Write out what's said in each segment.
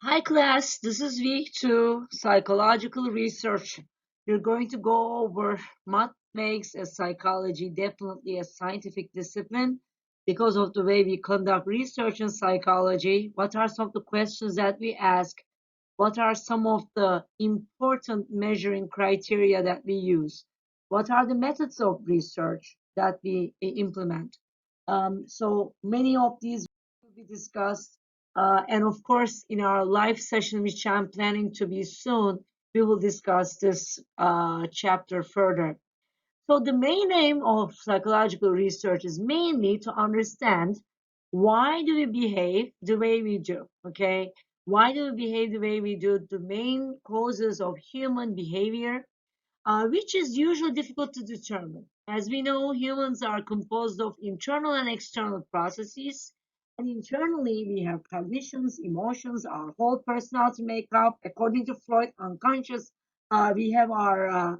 Hi class, this is week 2, psychological research. We're going to go over what makes a psychology definitely a scientific discipline because of the way we conduct research in psychology. What are some of the questions that we ask? What are some of the important measuring criteria that we use? What are the methods of research that we implement? So many of these will be discussed and of course, in our live session, which I'm planning to be soon, we will discuss this chapter further. So the main aim of psychological research is mainly to understand why do we behave the way we do, okay? Why do we behave the way we do? The main causes of human behavior, which is usually difficult to determine. As we know, humans are composed of internal and external processes. And internally, we have cognitions, emotions, our whole personality makeup. According to Freud, unconscious, we have our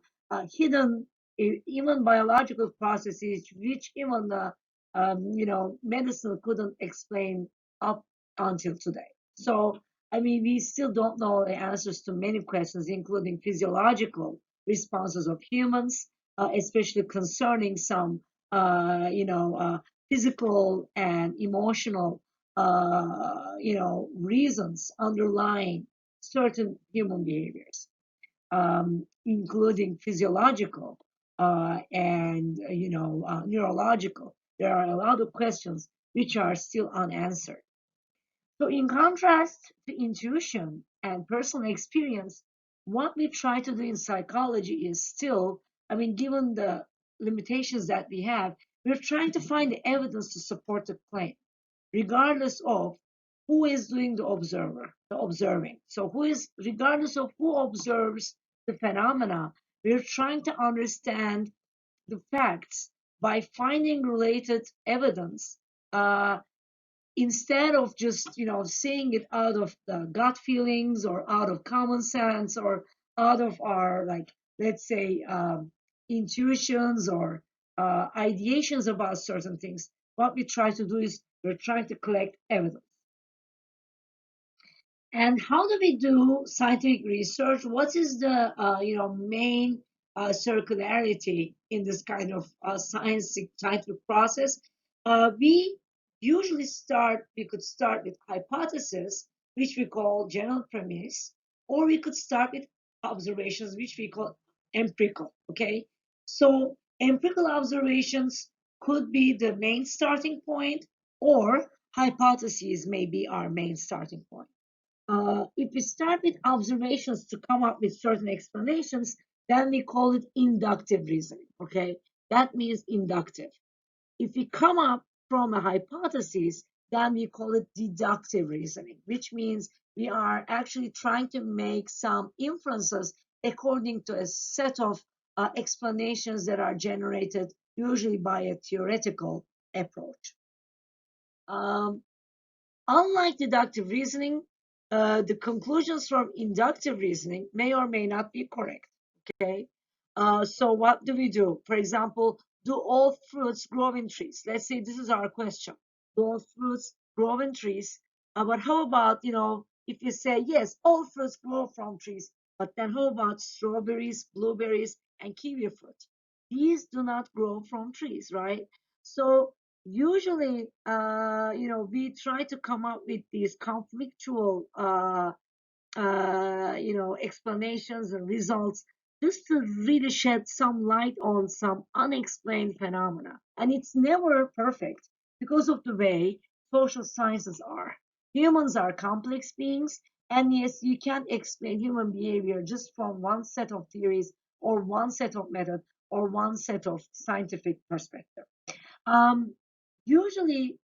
hidden, even biological processes, which even the medicine couldn't explain up until today. So, I mean, we still don't know the answers to many questions, including physiological responses of humans, especially concerning some, physical and emotional, reasons underlying certain human behaviors, including physiological and, neurological. There are a lot of questions which are still unanswered. So in contrast to intuition and personal experience, what we try to do in psychology is still, I mean, given the limitations that we have, we're trying to find the evidence to support the claim, regardless of who is doing the observing. So regardless of who observes the phenomena, we're trying to understand the facts by finding related evidence uh, instead of just seeing it out of the gut feelings or out of common sense or out of our, like, let's say, intuitions or ideations about certain things. What we try to do is we're trying to collect evidence. And how do we do scientific research? What is the main circularity in this kind of scientific process? We usually we could start with hypothesis, which we call general premise, or we could start with observations, which we call empirical. Okay, so empirical observations could be the main starting point, or hypotheses may be our main starting point. If we start with observations to come up with certain explanations, then we call it inductive reasoning. Okay, that means inductive. If we come up from a hypothesis, then we call it deductive reasoning, which means we are actually trying to make some inferences according to a set of explanations that are generated usually by a theoretical approach. Um, Unlike deductive reasoning, the conclusions from inductive reasoning may or may not be correct. Okay, so what do we do? For example, do all fruits grow in trees? Let's say this is our question. Do all fruits grow in trees? But how about, if you say yes, all fruits grow from trees, but then how about strawberries, blueberries, and kiwi fruit? These do not grow from trees, right? So usually, we try to come up with these conflictual, explanations and results just to really shed some light on some unexplained phenomena. And it's never perfect because of the way social sciences are. Humans are complex beings, and yes, you can't explain human behavior just from one set of theories or one set of method or one set of scientific perspective. Um, Usually,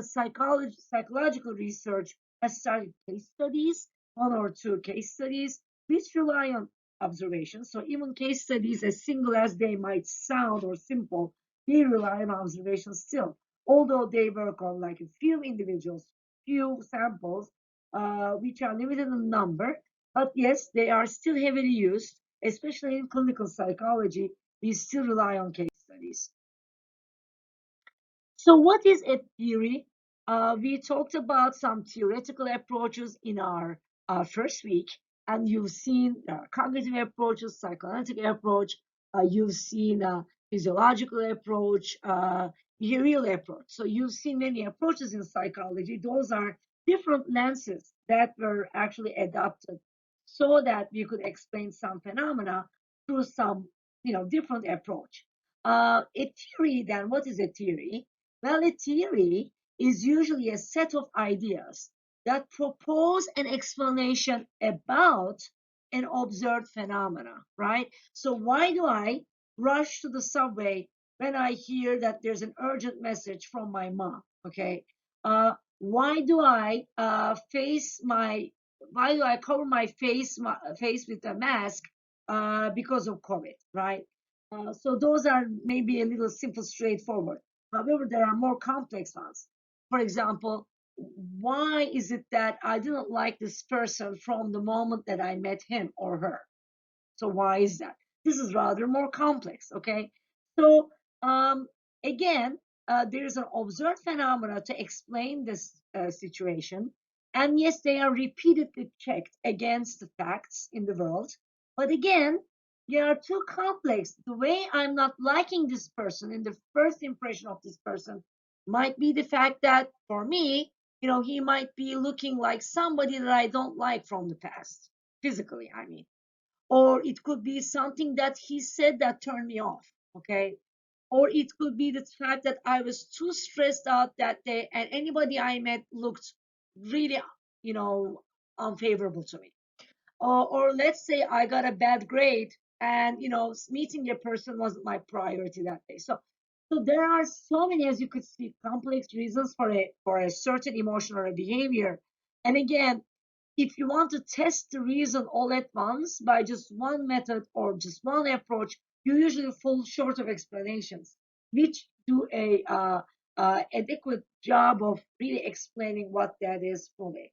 psychological research has started case studies, one or two case studies, which rely on observations. So even case studies, as single as they might sound or simple, they rely on observations still. Although they work on like a few individuals, few samples, which are limited in number, but yes, they are still heavily used, especially in clinical psychology. We still rely on case studies. So what is a theory? We talked about some theoretical approaches in our first week, and you've seen cognitive approaches, psychoanalytic approach, you've seen physiological approach, behavioral approach. So you've seen many approaches in psychology. Those are different lenses that were actually adopted so that we could explain some phenomena through some, different approach. A theory, then, what is a theory? Well, a theory is usually a set of ideas that propose an explanation about an observed phenomena, right? So why do I rush to the subway when I hear that there's an urgent message from my mom? Okay. Why do I why do I cover my face with a mask because of COVID, right? So those are maybe a little simple, straightforward. However, there are more complex ones. For example, why is it that I didn't like this person from the moment that I met him or her? So why is that? This is rather more complex, okay? So um, again, there's an observed phenomena to explain this situation. And yes, they are repeatedly checked against the facts in the world. But again, they are too complex. The way I'm not liking this person in the first impression of this person might be the fact that for me, he might be looking like somebody that I don't like from the past, physically, I mean. Or it could be something that he said that turned me off, okay? Or it could be the fact that I was too stressed out that day and anybody I met looked really, you know, unfavorable to me. Or let's say I got a bad grade and, meeting a person wasn't my priority that day. So there are so many, as you could see, complex reasons for a certain emotion or a behavior. And again, if you want to test the reason all at once by just one method or just one approach, you usually fall short of explanations, which do a adequate job of really explaining what that is fully.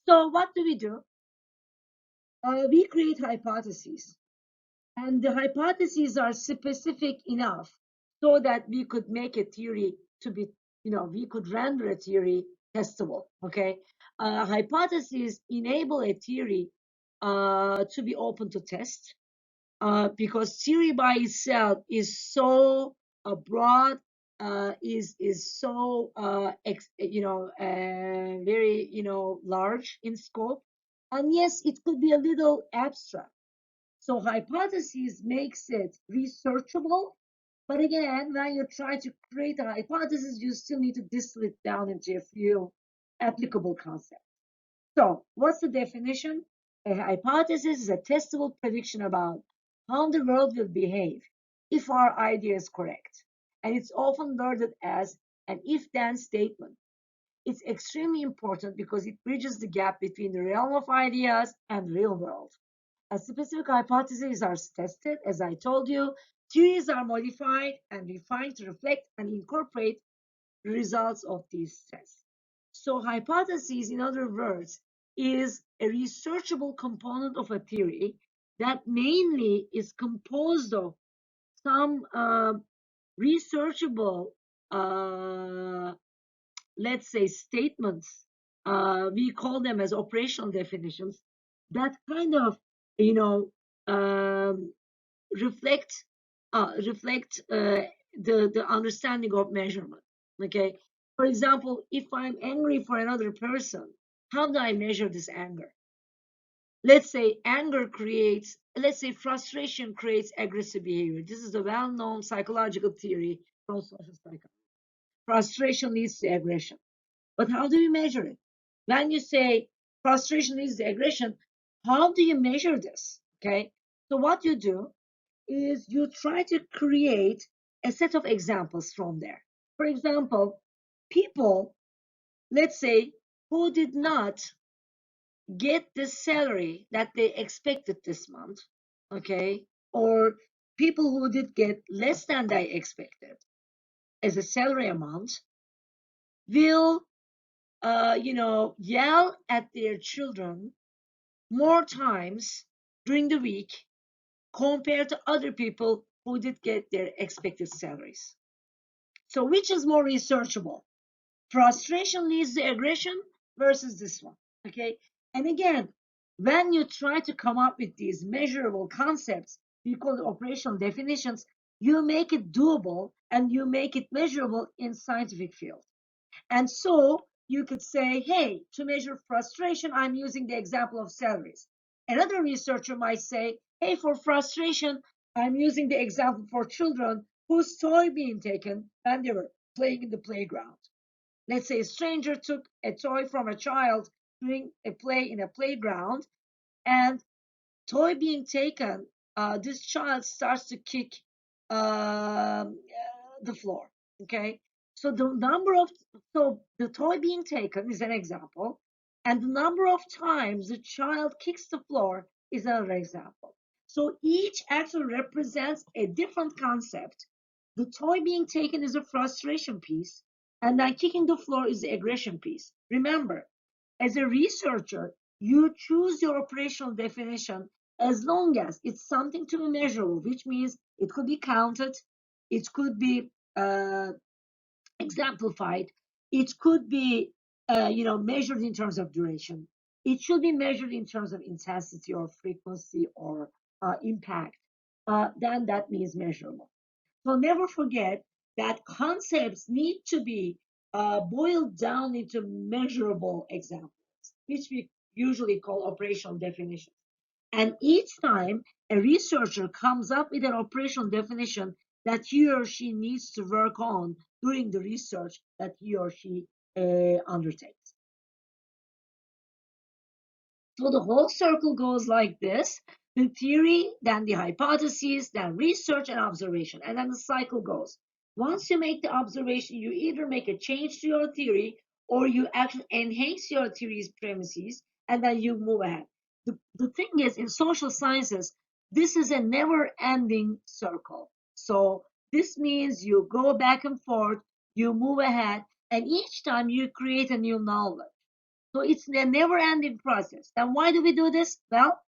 So what do we do? We create hypotheses, and the hypotheses are specific enough so that we could make a theory to be, we could render a theory testable. Okay, hypotheses enable a theory to be open to test because theory by itself is so broad, is so very large in scope, and yes, it could be a little abstract. So hypothesis makes it researchable. But again, when you try to create a hypothesis, you still need to distill it down into a few applicable concepts. So what's the definition? A hypothesis is a testable prediction about how the world will behave if our idea is correct. And it's often worded as an if-then statement. It's extremely important because it bridges the gap between the realm of ideas and the real world. As specific hypotheses are tested, as I told you, theories are modified and refined to reflect and incorporate the results of these tests. So hypotheses, in other words, is a researchable component of a theory that mainly is composed of some researchable, uh, let's say, statements. We call them as operational definitions that kind of, you know, um, reflect the understanding of measurement. Okay, for example, if I'm angry for another person, how do I measure this anger? Let's say let's say frustration creates aggressive behavior. This is a well-known psychological theory from social psychology. Frustration leads to aggression. But how do you measure it? When you say frustration leads to aggression, how do you measure this? Okay, so what you do is you try to create a set of examples from there. For example, people, let's say, who did not get the salary that they expected this month, okay, or people who did get less than they expected as a salary amount will, yell at their children more times during the week compared to other people who did get their expected salaries. So which is more researchable? Frustration leads to aggression versus this one. Okay. And again, When you try to come up with these measurable concepts, we call it operational definitions, you make it doable and you make it measurable in scientific field. And so you could say, hey, to measure frustration, I'm using the example of salaries. Another researcher might say, hey, for frustration, I'm using the example for children whose toy being taken when they were playing in the playground. Let's say a stranger took a toy from a child during a play in a playground, and toy being taken, this child starts to kick the floor. Okay, so the toy being taken is an example, and the number of times the child kicks the floor is another example. So each actually represents a different concept. The toy being taken is a frustration piece, and then kicking the floor is the aggression piece. Remember, as a researcher, you choose your operational definition as long as it's something to be measurable, which means it could be counted, it could be exemplified, it could be measured in terms of duration. It should be measured in terms of intensity or frequency or impact. Then that means measurable. So never forget that concepts need to be boiled down into measurable examples, which we usually call operational definitions. And each time a researcher comes up with an operational definition that he or she needs to work on during the research that he or she undertakes. So the whole circle goes like this: the theory, then the hypothesis, then research and observation. And then the cycle goes. Once you make the observation, you either make a change to your theory or you actually enhance your theory's premises and then you move ahead. The thing is, in social sciences, this is a never ending circle. So this means you go back and forth, you move ahead, and each time you create a new knowledge. So it's a never ending process. And why do we do this? Well,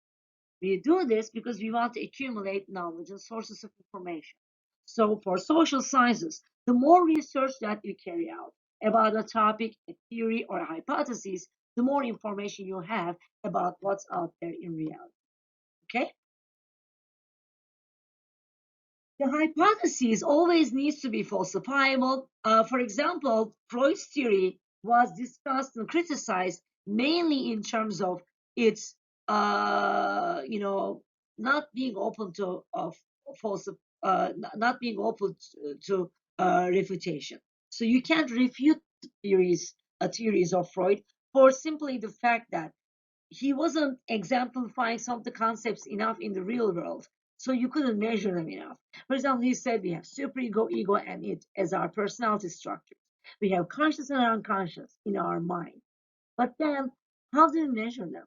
we do this because we want to accumulate knowledge and sources of information. So for social sciences, the more research that you carry out about a topic, a theory, or a hypothesis, the more information you have about what's out there in reality. Okay? The hypothesis always needs to be falsifiable. For example, Freud's theory was discussed and criticized mainly in terms of its, not being open to false, not being open to refutation. So you can't refute theories of Freud for simply the fact that he wasn't exemplifying some of the concepts enough in the real world. So you couldn't measure them enough. For example, he said we have superego, ego, and it as our personality structures. We have conscious and unconscious in our mind. But then, how do we measure them?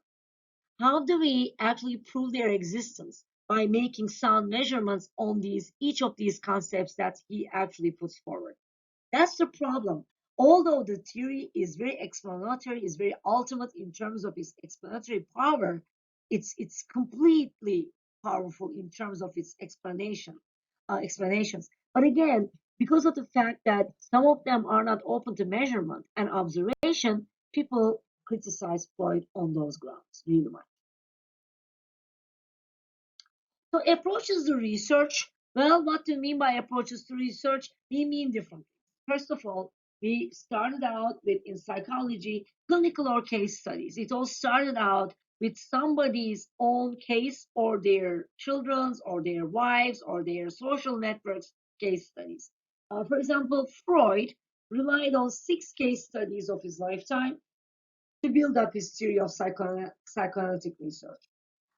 How do we actually prove their existence? By making sound measurements on each of these concepts that he actually puts forward. That's the problem. Although the theory is very explanatory, is very ultimate in terms of its explanatory power, it's completely powerful in terms of its explanations. But again, because of the fact that some of them are not open to measurement and observation, people criticize Freud on those grounds really much. So approaches to research. Well, what do you mean by approaches to research? We mean different things. First of all, we started out with, in psychology, clinical or case studies. It all started out with somebody's own case or their children's or their wives or their social networks case studies. For example, Freud relied on 6 case studies of his lifetime to build up his theory of psychoanalytic research.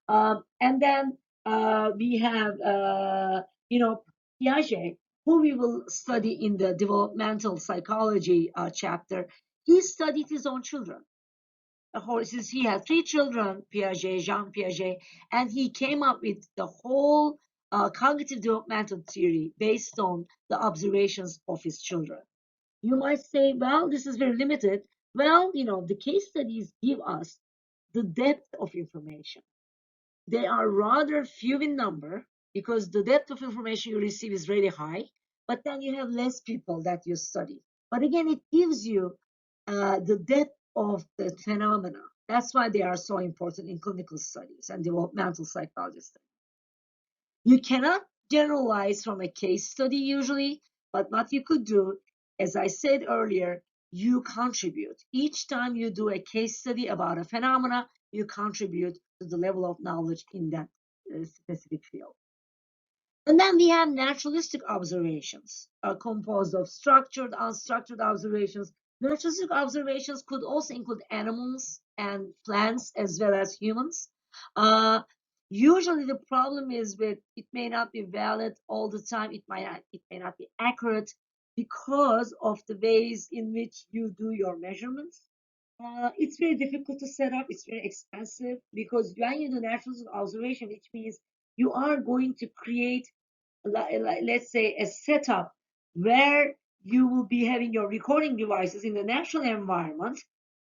And then we have, Piaget, who we will study in the developmental psychology chapter. He studied his own children. Since he had 3 children, Piaget, Jean Piaget, and he came up with the whole cognitive developmental theory based on the observations of his children. You might say, well, this is very limited. Well, the case studies give us the depth of information. They are rather few in number because the depth of information you receive is really high, but then you have less people that you study. But again, it gives you the depth of the phenomena. That's why they are so important in clinical studies and developmental psychology studies. You cannot generalize from a case study usually, but what you could do, as I said earlier, you contribute. Each time you do a case study about a phenomena, you contribute to the level of knowledge in that specific field. And then we have naturalistic observations, composed of structured, unstructured observations. Naturalistic observations could also include animals and plants as well as humans. Uh, Usually, the problem is with it may not be valid all the time. It may not be accurate because of the ways in which you do your measurements. It's very difficult to set up. It's very expensive because when you do naturalistic observation, which means you are going to create, let's say, a setup where you will be having your recording devices in the natural environment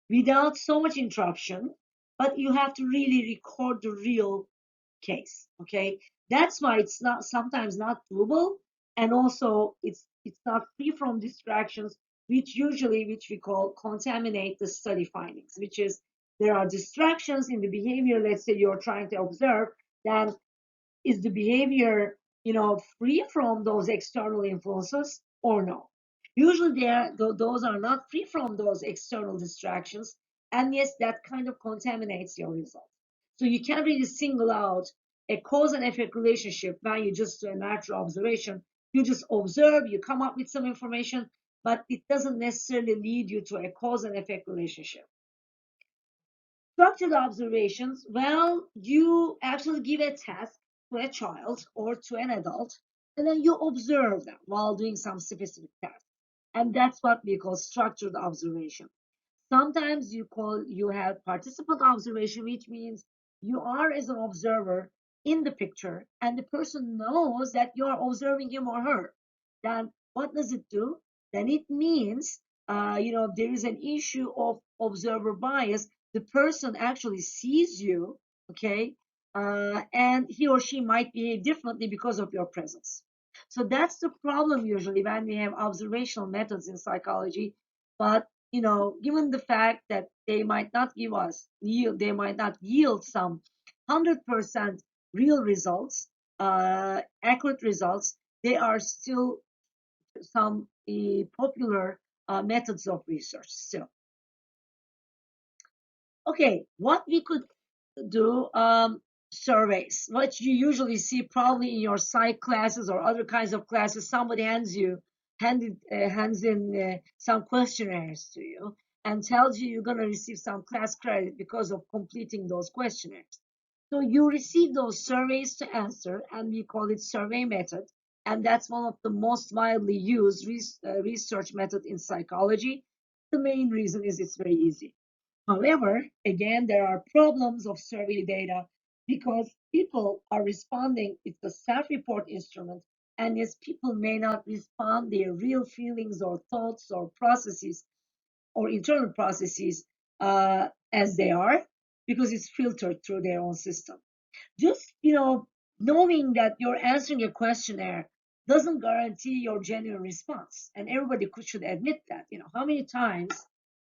without so much interruption, but you have to really record the real case. Okay, that's why it's not sometimes not doable, and also it's not free from distractions, which we call contaminate the study findings, which is there are distractions in the behavior. Let's say you're trying to observe, then is the behavior, free from those external influences or no? Usually those are not free from those external distractions, and yes, that kind of contaminates your result. So you can't really single out a cause and effect relationship when you just do a natural observation. You just observe, you come up with some information, but it doesn't necessarily lead you to a cause and effect relationship. Structured observations, well, you actually give a task to a child or to an adult, and then you observe them while doing some specific task. And that's what we call structured observation. Sometimes you have participant observation, which means you are as an observer in the picture, and the person knows that you are observing him or her. Then what does it do? Then it means, there is an issue of observer bias. The person actually sees you, okay, and he or she might behave differently because of your presence. So that's the problem usually when we have observational methods in psychology. But given the fact that they might not yield some 100% real results, accurate results, they are still some popular methods of research still. Okay, what we could do, surveys, what you usually see probably in your psych classes or other kinds of classes. Somebody hands in some questionnaires to you and tells you you're going to receive some class credit because of completing those questionnaires. So you receive those surveys to answer, and we call it survey method, and that's one of the most widely used research method in psychology. The main reason is it's very easy. However, again, there are problems of survey data because people are responding. It's a self-report instrument, and yes, people may not respond their real feelings or thoughts or processes or internal processes as they are because it's filtered through their own system. Just knowing that you're answering a questionnaire doesn't guarantee your genuine response, and everybody should admit that. How many times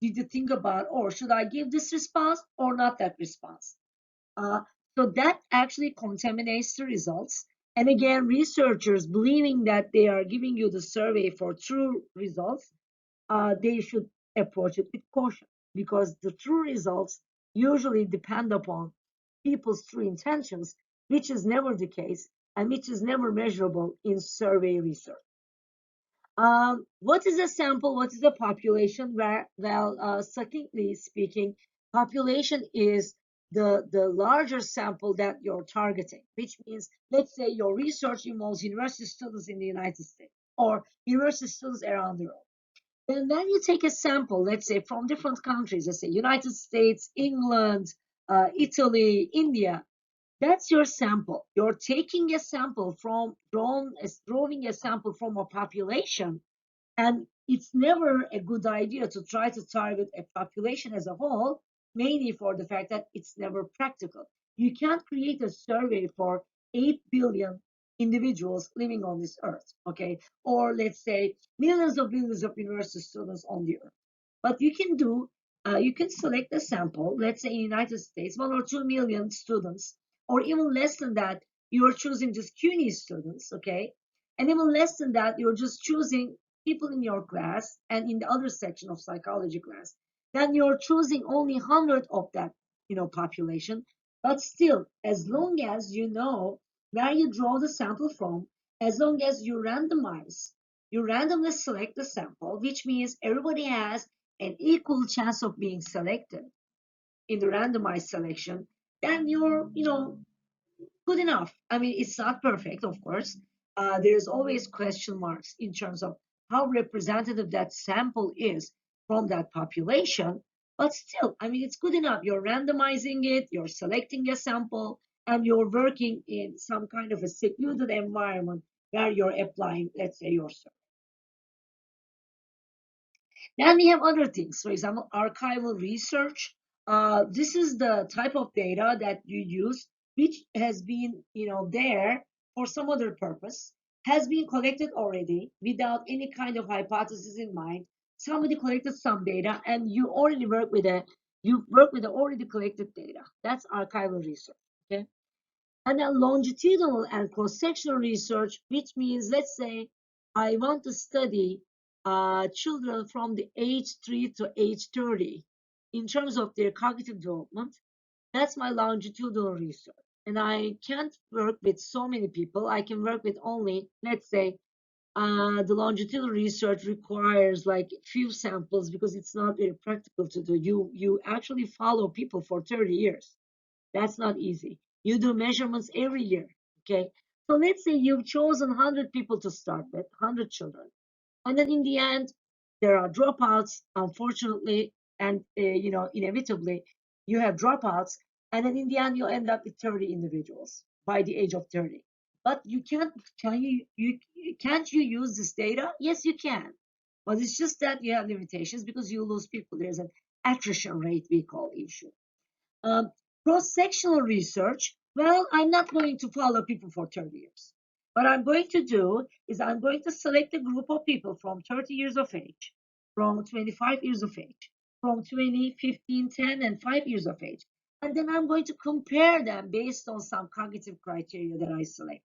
did you think about, or should I give this response or not that response? uh, so that actually contaminates the results. And again, researchers believing that they are giving you the survey for true results, they should approach it with caution because the true results usually depend upon people's true intentions, which is never the case and which is never measurable in survey research. What is a sample? What is a population? Well, succinctly speaking, population is the larger sample that you're targeting, which means, let's say your research involves university students in the United States or university students around the world. And then you take a sample, let's say from different countries, let's say United States, England, Italy, India. That's your sample. You're taking a sample drawing a sample from a population, and it's never a good idea to try to target a population as a whole, mainly for the fact that it's never practical. You can't create a survey for 8 billion individuals living on this earth, okay? Or let's say millions of billions of university students on the earth. But you can do You can select a sample, let's say in the United States, 1 or 2 million students, or even less than that, you're choosing just CUNY students, okay? And even less than that, you're just choosing people in your class and in the other section of psychology class. Then you're choosing only 100 of that, population. But still, as long as you know where you draw the sample from, as long as you randomly select the sample, which means everybody has an equal chance of being selected in the randomized selection, then you're, good enough. I mean, it's not perfect, of course. There's always question marks in terms of how representative that sample is from that population. But still, I mean, it's good enough. You're randomizing it, you're selecting a sample, and you're working in some kind of a secluded environment where you're applying, let's say, your survey. Then we have other things, for example, archival research. This is the type of data that you use, which has been, there for some other purpose, has been collected already without any kind of hypothesis in mind. Somebody collected some data, and you work with the already collected data. That's archival research. Okay. And then longitudinal and cross-sectional research, which means, let's say, I want to study children from the age 3 to age 30 in terms of their cognitive development. That's my longitudinal research. And I can't work with so many people. I can work with only, let's say, the longitudinal research requires like few samples because it's not very practical to do. You actually follow people for 30 years. That's not easy. You do measurements every year. Okay. So let's say you've chosen 100 people to start with, 100 children. And then in the end, there are dropouts, unfortunately, and inevitably, you have dropouts. And then in the end, you'll end up with 30 individuals by the age of 30. But you can't, can't you use this data? Yes, you can. But it's just that you have limitations because you lose people. There's an attrition rate we call issue. Um, Cross-sectional research, well, I'm not going to follow people for 30 years. What I'm going to do is I'm going to select a group of people from 30 years of age, from 25 years of age, from 20, 15, 10, and 5 years of age. And then I'm going to compare them based on some cognitive criteria that I select.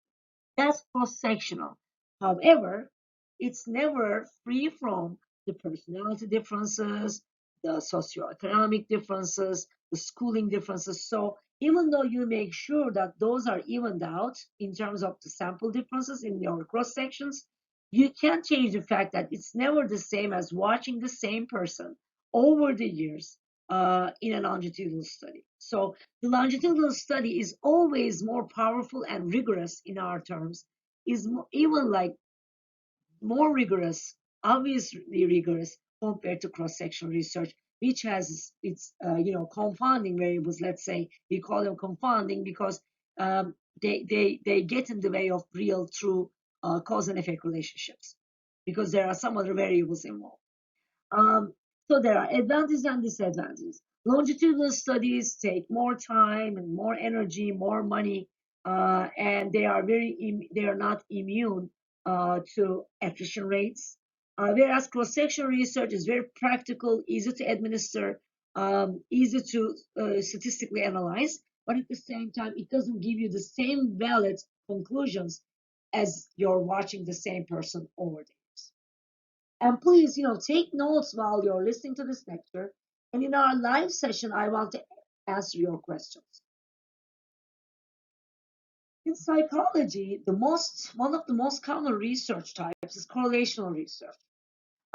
That's cross-sectional. However, it's never free from the personality differences, the socioeconomic differences, the schooling differences. So even though you make sure that those are evened out in terms of the sample differences in your cross sections, you can't change the fact that it's never the same as watching the same person over the years in a longitudinal study. So the longitudinal study is always more powerful and rigorous in our terms, is even like more rigorous, obviously rigorous compared to cross-sectional research, which has its confounding variables. Let's say we call them confounding because they get in the way of real, true cause and effect relationships because there are some other variables involved. Um, so there are advantages and disadvantages. Longitudinal studies take more time and more energy, more money, and they are not immune to attrition rates. Whereas cross-sectional research is very practical, easy to administer, easy to statistically analyze, but at the same time, it doesn't give you the same valid conclusions as you're watching the same person over there. And please, take notes while you're listening to this lecture. And in our live session, I want to answer your questions. In psychology, one of the most common research types is correlational research.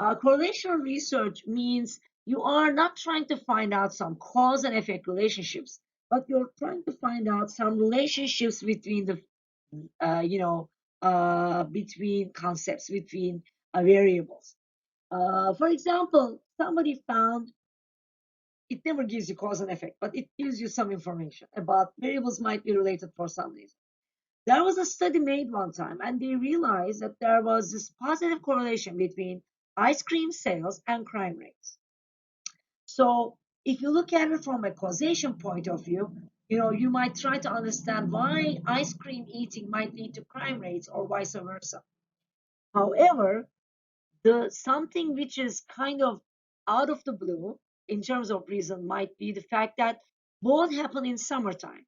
Correlational research means you are not trying to find out some cause and effect relationships, but you're trying to find out some relationships between between concepts, between variables. For example, somebody found it never gives you cause and effect, but it gives you some information about variables might be related for some reason. There was a study made one time, and they realized that there was this positive correlation between ice cream sales and crime rates. So if you look at it from a causation point of view, you might try to understand why ice cream eating might lead to crime rates or vice versa. However, the something which is kind of out of the blue in terms of reason might be the fact that both happen in summertime.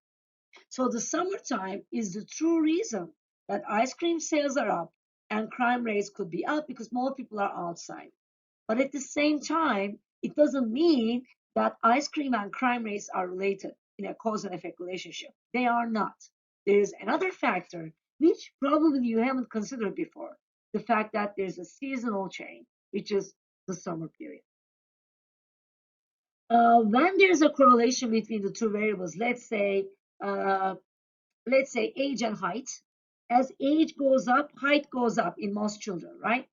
So the summertime is the true reason that ice cream sales are up and crime rates could be up because more people are outside. But at the same time, it doesn't mean that ice cream and crime rates are related in a cause and effect relationship. They are not. There is another factor which probably you haven't considered before, the fact that there's a seasonal change, which is the summer period. When there's a correlation between the two variables, uh, let's say age and height. As age goes up, height goes up in most children, right?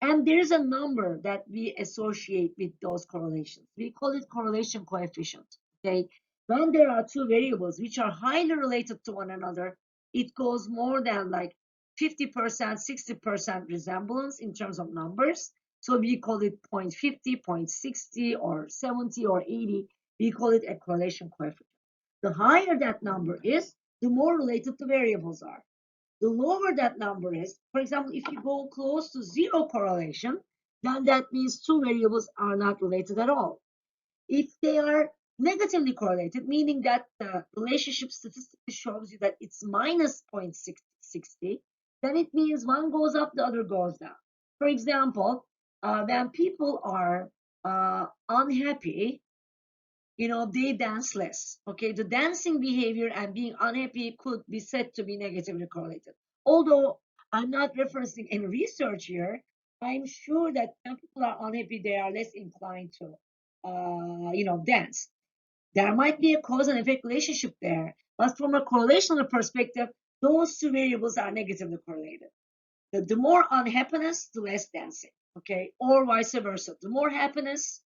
And there's a number that we associate with those correlations. We call it correlation coefficient. Okay. When there are two variables which are highly related to one another, it goes more than like 50%, 60% resemblance in terms of numbers. So we call it 0.50, 0.60, or 70 or 80. We call it a correlation coefficient. The higher that number is, the more related the variables are. The lower that number is, for example, if you go close to zero correlation, then that means two variables are not related at all. If they are negatively correlated, meaning that the relationship statistically shows you that it's minus 0.60, then it means one goes up, the other goes down. For example, when people are unhappy, they dance less. Okay, the dancing behavior and being unhappy could be said to be negatively correlated. Although I'm not referencing any research here, I'm sure that when people are unhappy, they are less inclined to, dance. There might be a cause and effect relationship there, but from a correlational perspective, those two variables are negatively correlated. The more unhappiness, the less dancing. Okay, or vice versa. The more happiness,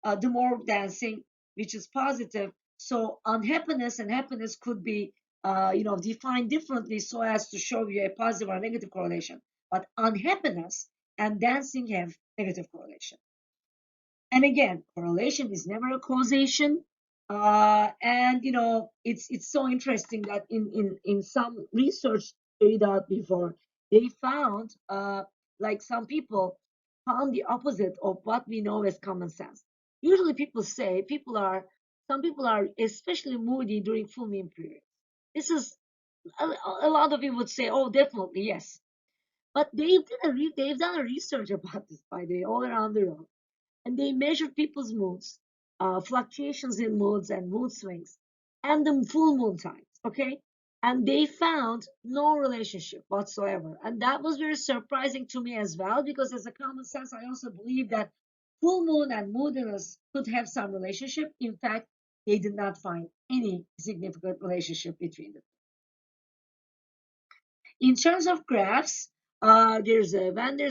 the more dancing, which is positive. So unhappiness and happiness could be, defined differently so as to show you a positive or negative correlation. But unhappiness and dancing have negative correlation. And again, correlation is never a causation. And it's so interesting that in some research carried out before, they found like some people found the opposite of what we know as common sense. Usually, people say some people are especially moody during full moon periods. This is a lot of you would say, oh, definitely yes. But they've done a research about this, by the way, all around the world, and they measured people's moods, fluctuations in moods and mood swings, and the full moon times. Okay, and they found no relationship whatsoever, and that was very surprising to me as well, because as a common sense, I also believe that full moon and moodiness could have some relationship. In fact, they did not find any significant relationship between them. In terms of graphs, when there's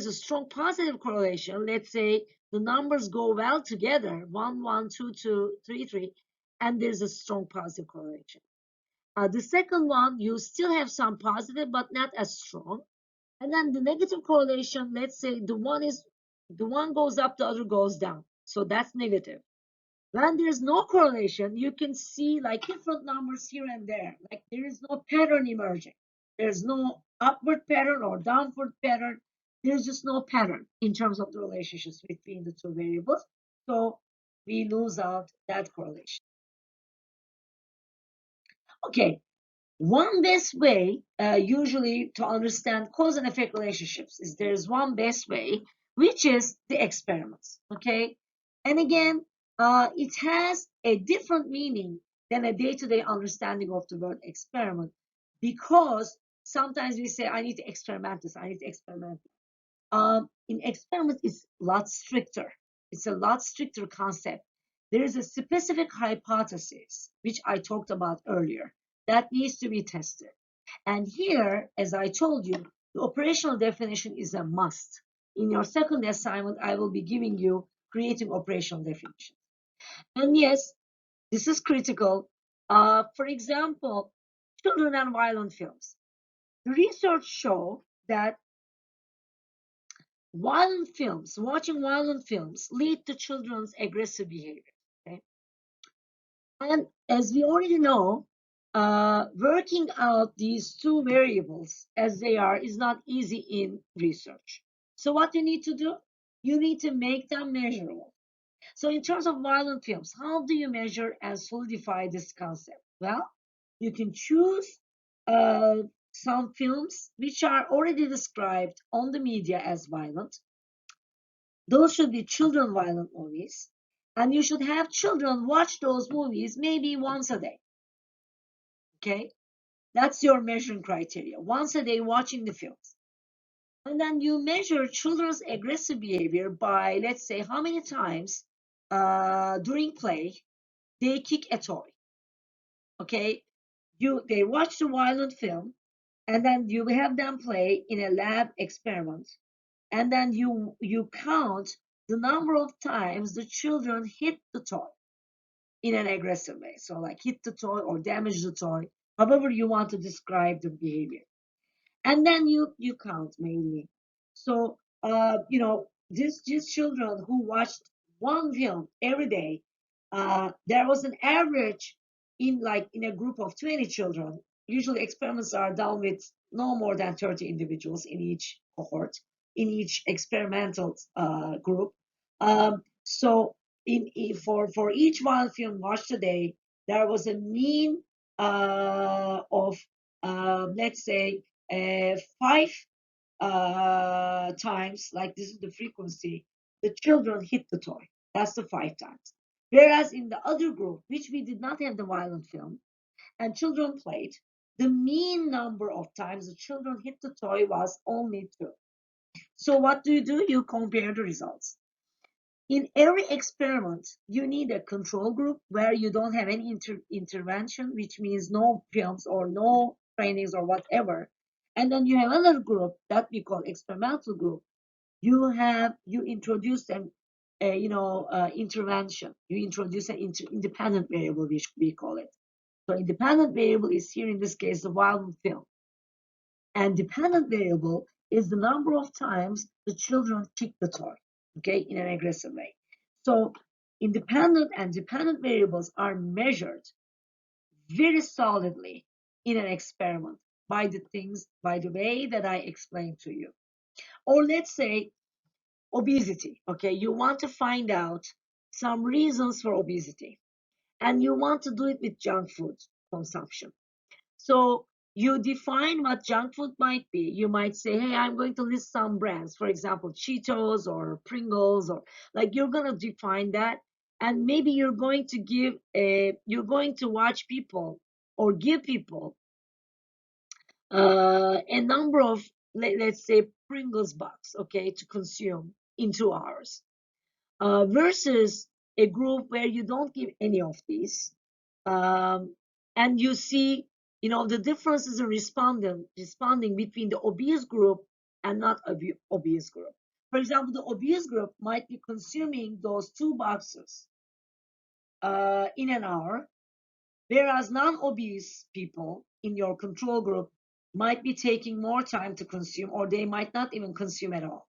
a strong positive correlation, let's say the numbers go well together, 1, 1, 2, 2, 3, 3, and there's a strong positive correlation. The second one, you still have some positive, but not as strong. And then the negative correlation, let's say the one goes up, the other goes down. So that's negative. When there's no correlation, you can see like different numbers here and there. Like there is no pattern emerging. There's no upward pattern or downward pattern. There's just no pattern in terms of the relationships between the two variables. So we lose out that correlation. Okay, one best way, usually to understand cause and effect relationships, is there's one best way, which is the experiments. Okay, and again, it has a different meaning than a day-to-day understanding of the word experiment, because sometimes we say, I need to experiment this, I need to experiment. In experiment, it's a lot stricter. It's a lot stricter concept. There is a specific hypothesis, which I talked about earlier, that needs to be tested. And here, as I told you, the operational definition is a must. In your second assignment, I will be giving you creating operational definitions. And yes, this is critical. For example, children and violent films. The research show that watching violent films lead to children's aggressive behavior. Okay? And as we already know, working out these two variables as they are is not easy in research. So what you need to do? You need to make them measurable. So in terms of violent films, how do you measure and solidify this concept? Well, you can choose uh, some films which are already described on the media as violent. Those should be children violent movies. And you should have children watch those movies maybe once a day. Okay? That's your measuring criteria. Once a day watching the films. And then you measure children's aggressive behavior by, let's say, how many times during play they kick a toy. Okay? They watch the violent film, and then you have them play in a lab experiment, and then you count the number of times the children hit the toy in an aggressive way. So like hit the toy or damage the toy, however you want to describe the behavior. And then you count mainly. So these children who watched one film every day, there was an average in a group of 20 children. Usually experiments are done with no more than 30 individuals in each cohort, in each experimental group. So for each one film watched a day, there was a mean of let's say 5 times, like this is the frequency, the children hit the toy. That's the 5 times. Whereas in the other group, which we did not have the violent film, and children played, the mean number of times the children hit the toy was only 2. So what do? You compare the results. In every experiment, you need a control group where you don't have any intervention, which means no films or no trainings or whatever. And then you have another group that we call experimental group. You introduce an intervention. You introduce an independent variable, which we call it. So independent variable is here in this case the violent film. And dependent variable is the number of times the children kick the toy, okay, in an aggressive way. So independent and dependent variables are measured very solidly in an experiment by the way that I explained to you. Or let's say obesity, okay, you want to find out some reasons for obesity, and you want to do it with junk food consumption. So you define what junk food might be. You might say, hey, I'm going to list some brands, for example, Cheetos or Pringles, or like you're going to define that. And maybe you're going to watch people or give people a number of, let's say, Pringles box, okay, to consume in 2 hours, versus a group where you don't give any of these, um, and you see, the differences in responding between the obese group and not obese group. For example, the obese group might be consuming those 2 boxes in an hour, whereas non-obese people in your control group might be taking more time to consume, or they might not even consume at all.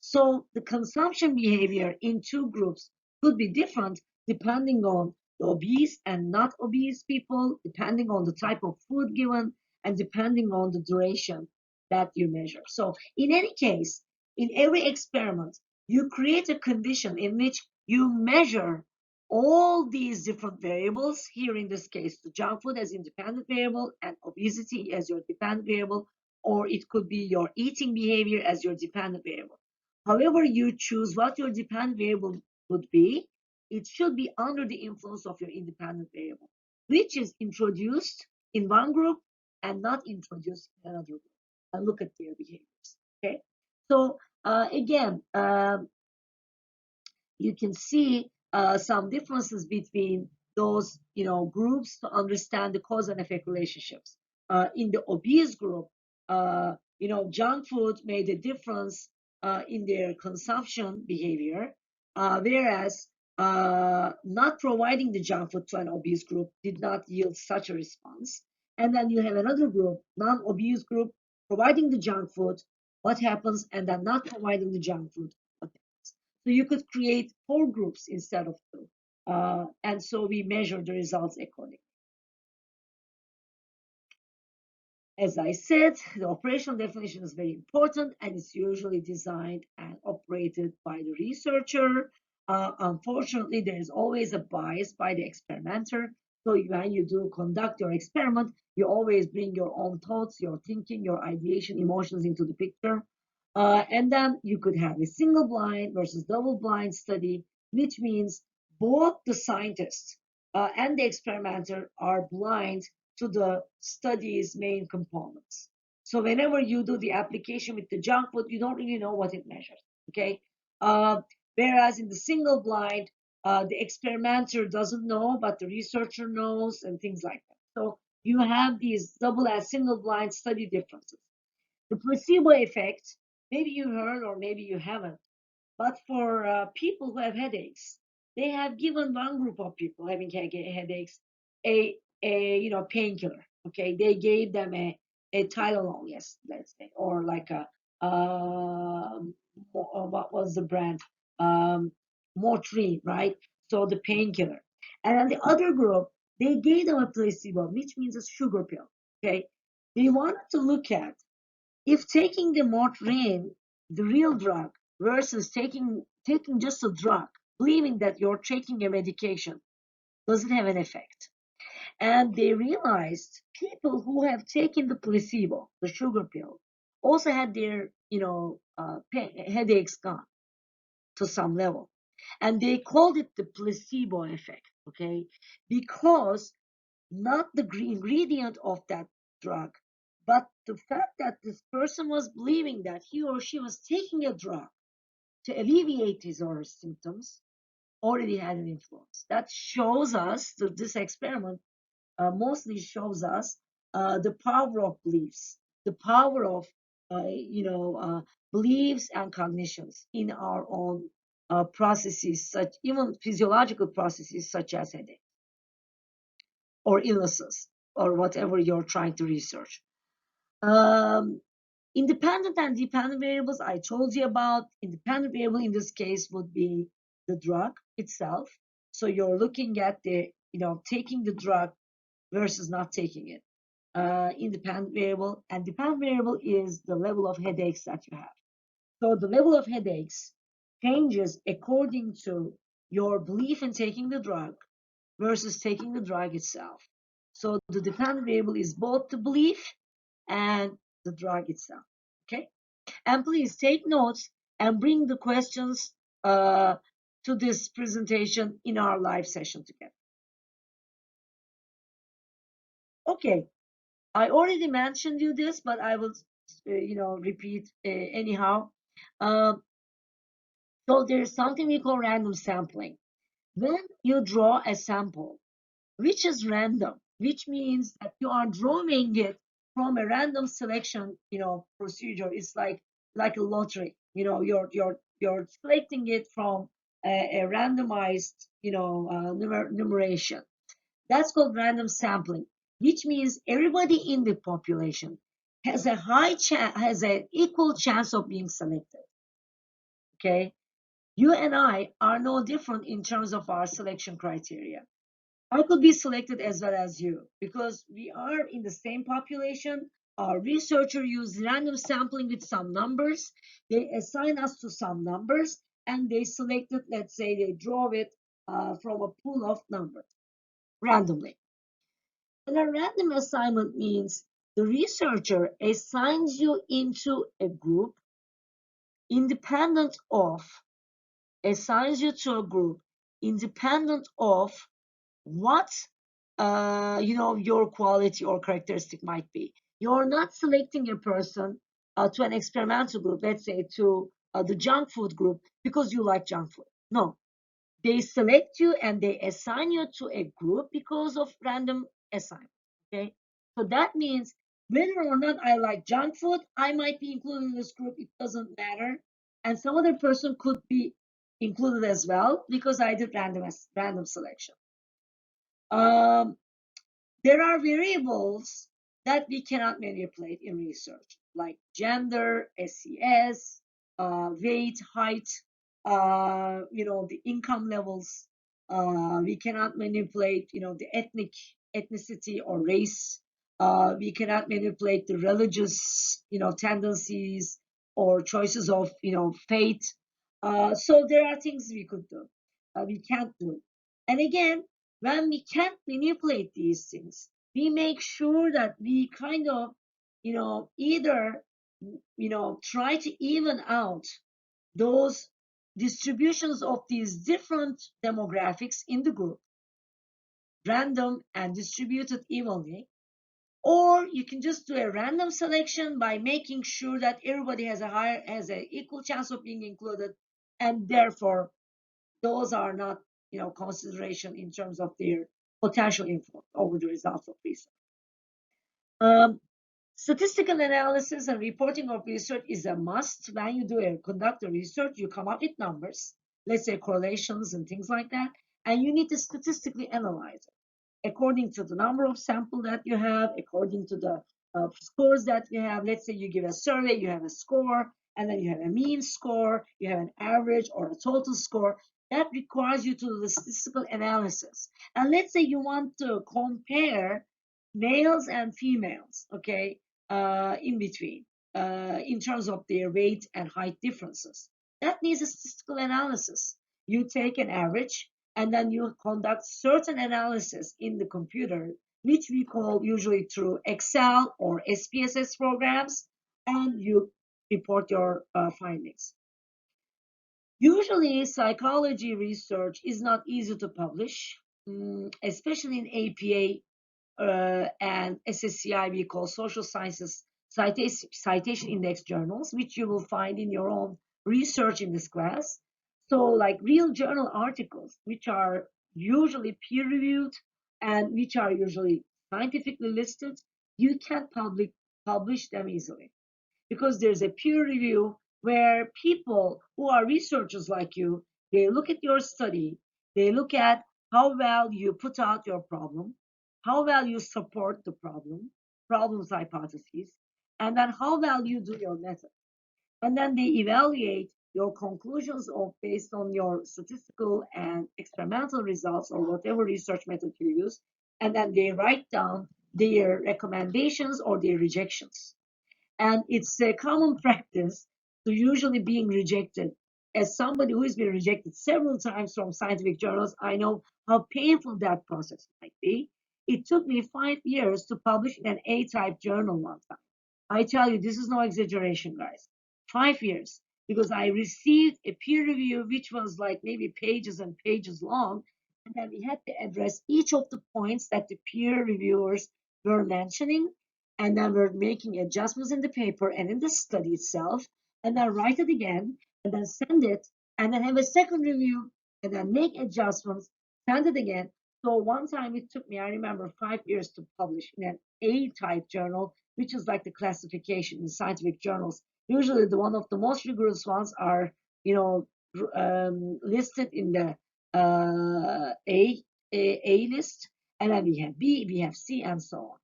So the consumption behavior in 2 groups could be different depending on the obese and not obese people, depending on the type of food given, and depending on the duration that you measure. So in any case, in every experiment, you create a condition in which you measure all these different variables. Here in this case, the junk food as independent variable and obesity as your dependent variable, or it could be your eating behavior as your dependent variable. However you choose what your dependent variable would be, it should be under the influence of your independent variable, which is introduced in one group and not introduced in another group. And look at their behaviors. Okay. So again, you can see some differences between those groups to understand the cause and effect relationships. In the obese group, junk food made a difference in their consumption behavior, whereas not providing the junk food to an obese group did not yield such a response. And then you have another group, non-obese group, providing the junk food, what happens, and then not providing the junk food. So you could create 4 groups instead of 2. And so we measure the results accordingly. As I said, the operational definition is very important, and it's usually designed and operated by the researcher. Unfortunately, there is always a bias by the experimenter. So when you do conduct your experiment, you always bring your own thoughts, your thinking, your ideation, emotions into the picture. And then you could have a single blind versus double blind study, which means both the scientist and the experimenter are blind to the study's main components. So whenever you do the application with the junk food, you don't really know what it measures. Okay. Uh, Whereas in the single blind, the experimenter doesn't know, but the researcher knows, and things like that. So you have these double and single blind study differences. The placebo effect, maybe you heard or maybe you haven't, but for people who have headaches, they have given one group of people having headaches a painkiller. Okay, they gave them a Tylenol, yes, let's say, or like a what was the brand? Um, Motrin, right? So the painkiller. And then the other group, they gave them a placebo, which means a sugar pill. Okay, they wanted to look at if taking the Motrin, the real drug, versus taking just a drug, believing that you're taking a medication, does it have an effect? And they realized people who have taken the placebo, the sugar pill, also had their headaches gone to some level, and they called it the placebo effect. Okay, because not the ingredient of that drug, but the fact that this person was believing that he or she was taking a drug to alleviate his or her symptoms already had an influence. That shows us that this experiment mostly shows us the power of beliefs, the power of beliefs and cognitions in our own processes, such even physiological processes such as headache or illnesses or whatever you're trying to research. Um, Independent and dependent variables, I told you about. Independent variable in this case would be the drug itself. So you're looking at taking the drug versus not taking it. Independent variable and dependent variable is the level of headaches that you have. So the level of headaches changes according to your belief in taking the drug versus taking the drug itself. So the dependent variable is both the belief and the drug itself. Okay? And please take notes and bring the questions to this presentation in our live session together. Okay, I already mentioned you this, but I will, repeat anyhow. Um, so there's something we call random sampling. When you draw a sample, which is random, which means that you are drawing it from a random selection, procedure. It's like a lottery. You're selecting it from a randomized, numeration. That's called random sampling, which means everybody in the population has a has an equal chance of being selected. Okay, you and I are no different in terms of our selection criteria. I could be selected as well as you because we are in the same population. Our researcher used random sampling with some numbers. They assign us to some numbers and they selected, let's say they draw it from a pool of numbers randomly. And a random assignment means the researcher assigns you into a group independent of, assigns you to a group independent of what your quality or characteristic might be. You're not selecting a person to an experimental group, let's say to the junk food group because you like junk food. No, they select you and they assign you to a group because of random assignment. Okay, so that means whether or not I like junk food, I might be included in this group. It doesn't matter, and some other person could be included as well because I did random selection. Um, there are variables that we cannot manipulate in research, like gender, SES, weight, height, the income levels. We cannot manipulate, the ethnicity or race. We cannot manipulate the religious, tendencies or choices of, faith. So there are things we could do. We can't do. And again, when we can't manipulate these things, we make sure that we kind of, either, try to even out those distributions of these different demographics in the group, random and distributed evenly, or you can just do a random selection by making sure that everybody has an equal chance of being included, and therefore those are not, consideration in terms of their potential influence over the results of research. Um, Statistical analysis and reporting of research is a must. When you conduct a research, you come up with numbers, let's say correlations and things like that, and you need to statistically analyze it according to the number of sample that you have, according to the scores that you have. Let's say you give a survey, you have a score, and then you have a mean score, you have an average or a total score. That requires you to do the statistical analysis. And let's say you want to compare males and females, okay, in between, in terms of their weight and height differences. That needs a statistical analysis. You take an average and then you conduct certain analysis in the computer, which we call usually through Excel or SPSS programs, and you report your findings. Usually, psychology research is not easy to publish, especially in APA and SSCI, we call social sciences citation index journals, which you will find in your own research in this class. So like real journal articles, which are usually peer reviewed and which are usually scientifically listed, you can't publish them easily, because there's a peer review where people who are researchers like you, they look at your study, they look at how well you put out your problem, how well you support the problem's hypotheses, and then how well you do your method. And then they evaluate your conclusions of based on your statistical and experimental results or whatever research method you use, and then they write down their recommendations or their rejections. And it's a common practice to usually being rejected. As somebody who has been rejected several times from scientific journals, I know how painful that process might be. It took me 5 years to publish in an A-type journal one time. I tell you, this is no exaggeration, guys. 5 years, because I received a peer review which was like maybe pages and pages long, and then we had to address each of the points that the peer reviewers were mentioning, and then we're making adjustments in the paper and in the study itself, and then write it again, and then send it, and then have a second review, and then make adjustments, send it again. So one time it took me, I remember, 5 years to publish in an A-type journal, which is like the classification in scientific journals. Usually, the one of the most rigorous ones are, you know, listed in the A list, and then we have B, we have C, and so on.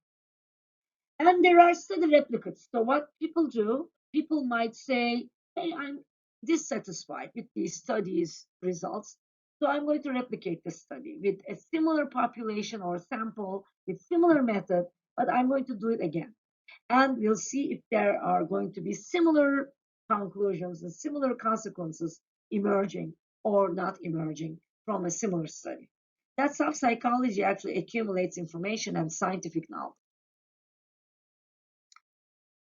And there are study replicates. So what people do, people might say, hey, I'm dissatisfied with these studies results. So I'm going to replicate the study with a similar population or sample with similar method, but I'm going to do it again. And we'll see if there are going to be similar conclusions and similar consequences emerging or not emerging from a similar study. That's how psychology actually accumulates information and scientific knowledge.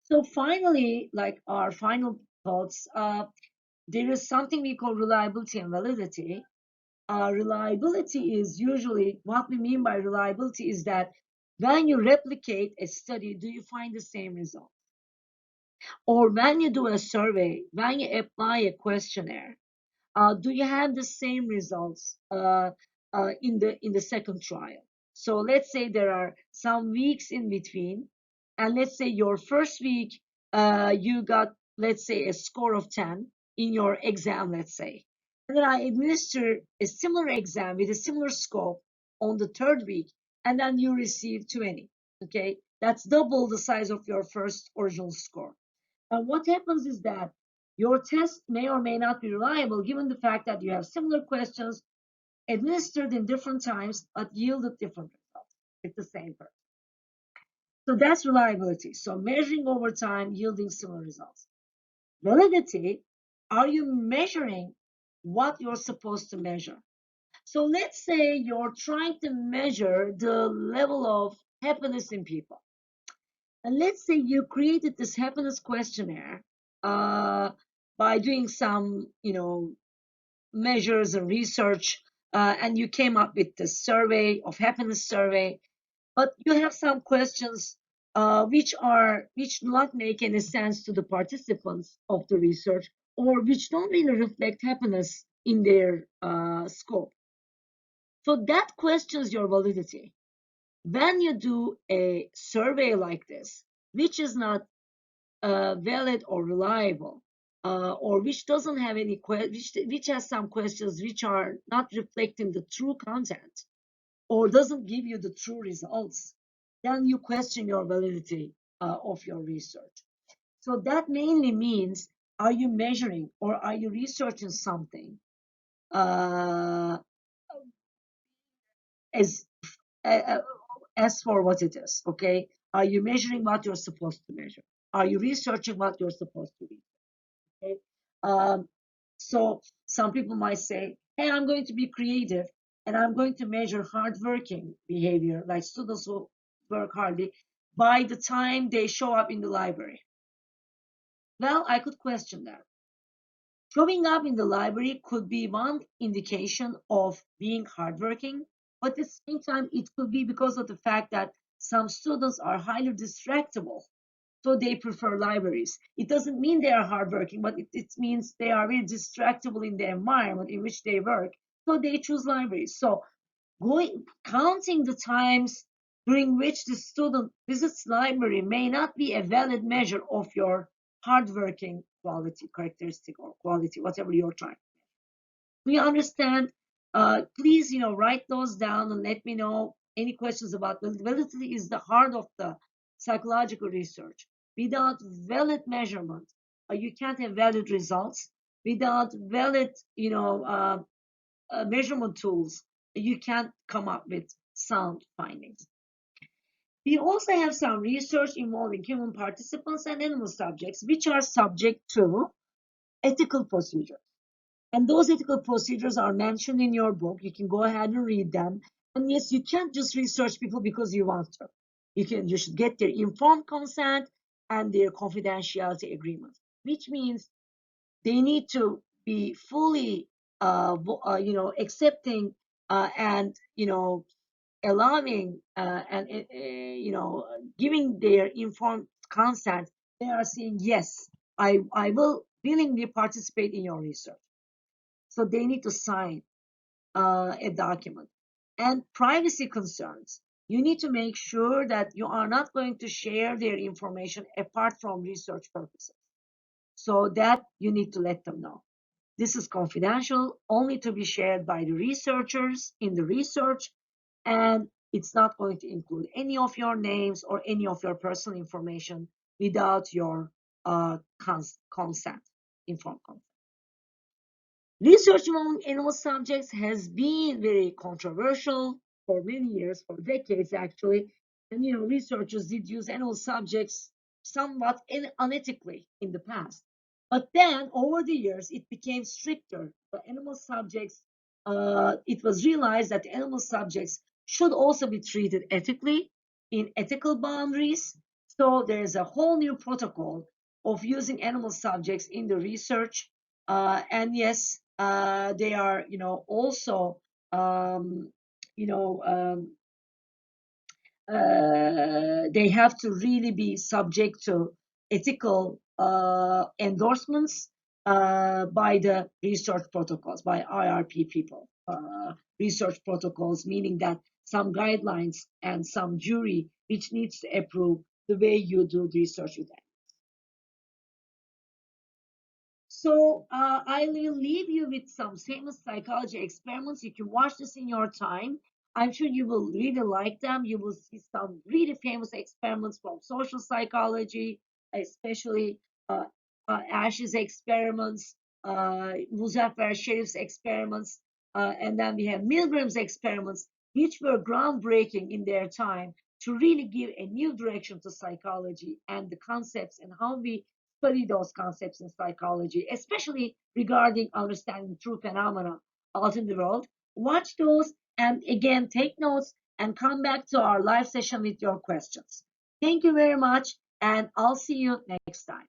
So finally, like our final thoughts, there is something we call reliability and validity. Reliability is usually, what we mean by reliability is that when you replicate a study, do you find the same result? Or when you do a survey, when you apply a questionnaire, do you have the same results in the second trial? So let's say there are some weeks in between, and let's say your first week you got, let's say, a score of 10 in your exam, let's say, and then I administer a similar exam with a similar scope on the third week, and then you receive 20. Okay, that's double the size of your first original score. And what happens is that your test may or may not be reliable given the fact that you have similar questions administered in different times but yielded different results. It's the same person. So that's reliability. So measuring over time, yielding similar results. Validity, are you measuring what you're supposed to measure? So let's say you're trying to measure the level of happiness in people. And let's say you created this happiness questionnaire uh, by doing some, measures and research, and you came up with the survey of happiness survey. But you have some questions which do not make any sense to the participants of the research, or which don't really reflect happiness in their scope. So that questions your validity. When you do a survey like this, which is not valid or reliable, or which doesn't have any which has some questions which are not reflecting the true content, or doesn't give you the true results, then you question your validity of your research. So that mainly means, are you measuring or are you researching something uh, as uh, as for what it is? Okay, are you measuring what you're supposed to measure? Are you researching what you're supposed to research? Okay? Um, so some people might say, hey, I'm going to be creative and I'm going to measure hardworking behavior, like students who work hardly, by the time they show up in the library. Well, I could question that. Showing up in the library could be one indication of being hardworking, but at the same time, it could be because of the fact that some students are highly distractible, so they prefer libraries. It doesn't mean they are hardworking, but it means they are very distractible in the environment in which they work, so they choose libraries. So counting the times during which the student visits library may not be a valid measure of your hardworking quality, characteristic, or quality, whatever you're trying. Do you understand? Please, write those down and let me know any questions about validity. Is the heart of the psychological research. Without valid measurement, you can't have valid results. Without valid, measurement tools, you can't come up with sound findings. We also have some research involving human participants and animal subjects, which are subject to ethical procedures. And those ethical procedures are mentioned in your book. You can go ahead and read them. And yes, you can't just research people because you want to. You should get their informed consent and their confidentiality agreement, which means they need to be fully, accepting and allowing and giving their informed consent. They are saying yes, I will willingly participate in your research. So they need to sign a document. And privacy concerns. You need to make sure that you are not going to share their information apart from research purposes. So that you need to let them know. This is confidential, only to be shared by the researchers in the research, and it's not going to include any of your names or any of your personal information without your consent, informed consent. Research among animal subjects has been very controversial for many years, for decades actually. And researchers did use animal subjects somewhat unethically in the past. But then over the years, it became stricter. The animal subjects, it was realized that animal subjects should also be treated ethically in ethical boundaries. So there's a whole new protocol of using animal subjects in the research, and yes, they are, also, um, you know, um, they have to really be subject to ethical endorsements by the research protocols, by IRP people. Research protocols, meaning that some guidelines and some jury which needs to approve the way you do research with. So I will leave you with some famous psychology experiments. You can watch this in your time. I'm sure you will really like them. You will see some really famous experiments from social psychology, especially uh, Ash's experiments, Muzaffer Sharif's experiments, and then we have Milgram's experiments, which were groundbreaking in their time to really give a new direction to psychology and the concepts and how we study those concepts in psychology, especially regarding understanding true phenomena out in the world. watch those and again take notes and come back to our live session with your questions. Thank you very much, and I'll see you next time.